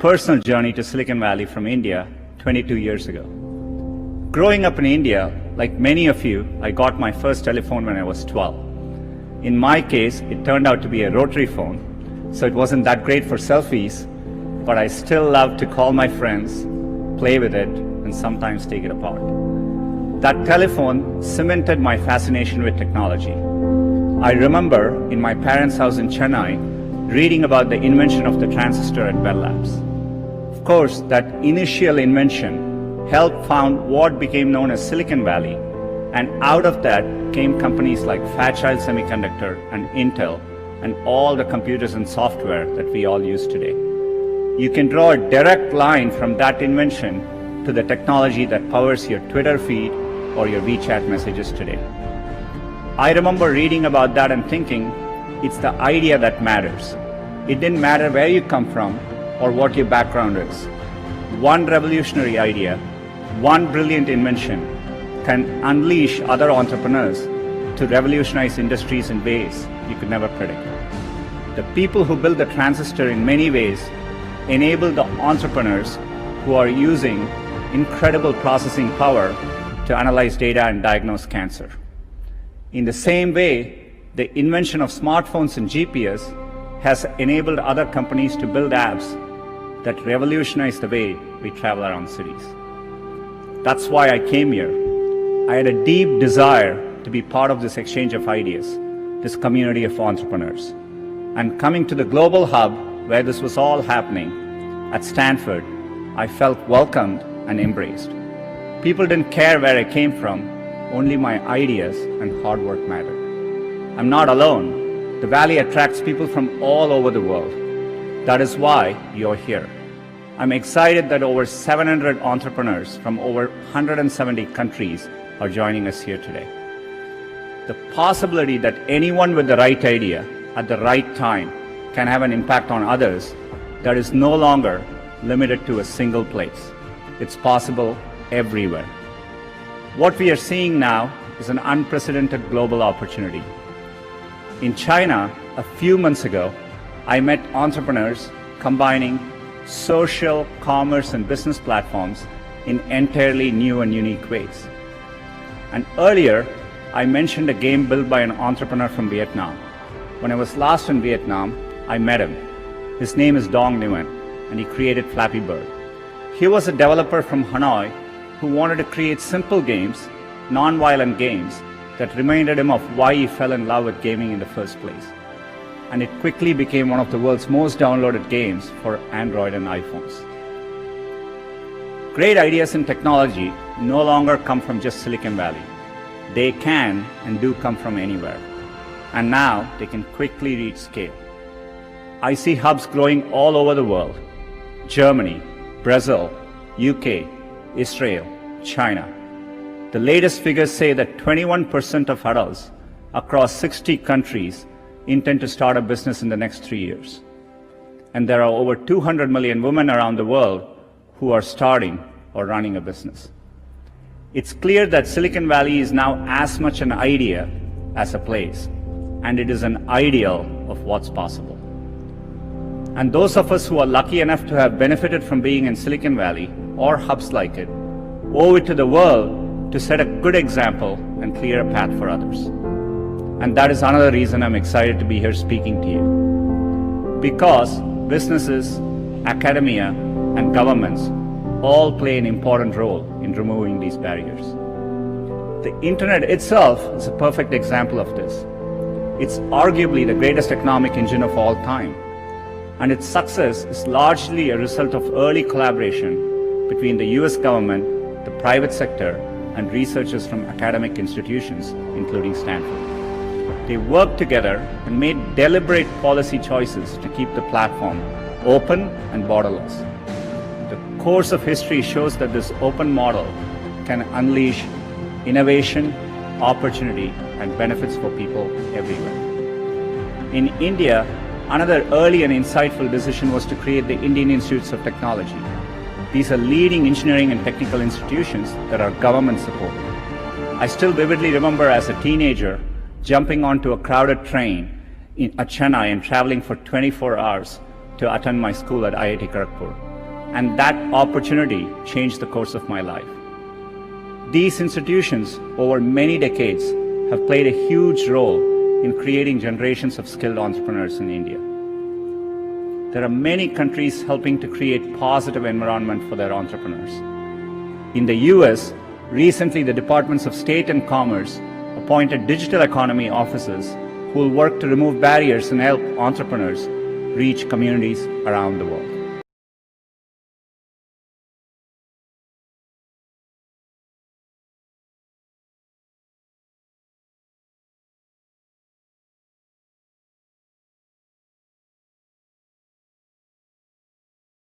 personal journey to Silicon Valley from India 22 years ago. Growing up in India, like many of you, I got my first telephone when I was 12. In my case, it turned out to be a rotary phone, so it wasn't that great for selfies, but I still loved to call my friends, play with it, and sometimes take it apart. That telephone cemented my fascination with technology. I remember in my parents' house in Chennai, reading about the invention of the transistor at Bell Labs. Of course, that initial invention helped found what became known as Silicon Valley, and out of that came companies like Fairchild Semiconductor and Intel and all the computers and software that we all use today. You can draw a direct line from that invention to the technology that powers your Twitter feed or your WeChat messages today. I remember reading about that and thinking, it's the idea that matters. It didn't matter where you come from or what your background is. One revolutionary idea, one brilliant invention can unleash other entrepreneurs to revolutionize industries in ways you could never predict. The people who build the transistor in many ways enable the entrepreneurs who are using incredible processing power to analyze data and diagnose cancer. In the same way, the invention of smartphones and GPS has enabled other companies to build apps that revolutionize the way we travel around cities. That's why I came here. I had a deep desire to be part of this exchange of ideas, this community of entrepreneurs. And coming to the global hub where this was all happening, at Stanford, I felt welcomed and embraced. People didn't care where I came from, only my ideas and hard work mattered. I'm not alone. The Valley attracts people from all over the world. That is why you're here. I'm excited that over 700 entrepreneurs from over 170 countries are joining us here today. The possibility that anyone with the right idea at the right time can have an impact on others that is no longer limited to a single place. It's possible everywhere. What we are seeing now is an unprecedented global opportunity. In China, a few months ago, I met entrepreneurs combining social, commerce, and business platforms in entirely new and unique ways. And earlier, I mentioned a game built by an entrepreneur from Vietnam. When I was last in Vietnam, I met him. His name is Dong Nguyen, and he created Flappy Bird. He was a developer from Hanoi who wanted to create simple games, non-violent games, that reminded him of why he fell in love with gaming in the first place. And it quickly became one of the world's most downloaded games for Android and iPhones. Great ideas in technology no longer come from just Silicon Valley. They can and do come from anywhere. And now they can quickly reach scale. I see hubs growing all over the world. Germany, Brazil, UK, Israel, China. The latest figures say that 21% of adults across 60 countries intend to start a business in the next 3 years. And there are over 200 million women around the world who are starting or running a business. It's clear that Silicon Valley is now as much an idea as a place, and it is an ideal of what's possible. And those of us who are lucky enough to have benefited from being in Silicon Valley or hubs like it, owe it to the world to set a good example and clear a path for others. And that is another reason I'm excited to be here speaking to you. Because businesses, academia, and governments all play an important role in removing these barriers. The internet itself is a perfect example of this. It's arguably the greatest economic engine of all time. And its success is largely a result of early collaboration between the US government, the private sector, and researchers from academic institutions, including Stanford. They worked together and made deliberate policy choices to keep the platform open and borderless. The course of history shows that this open model can unleash innovation, opportunity, and benefits for people everywhere. In India, another early and insightful decision was to create the Indian Institutes of Technology. These are leading engineering and technical institutions that are government supported. I still vividly remember as a teenager jumping onto a crowded train at Chennai and traveling for 24 hours to attend my school at IIT Kharagpur. and that opportunity changed the course of my life. These institutions, over many decades, have played a huge role in creating generations of skilled entrepreneurs in India. There are many countries helping to create positive environment for their entrepreneurs. In the US, recently the Departments of State and Commerce appointed digital economy officers who will work to remove barriers and help entrepreneurs reach communities around the world.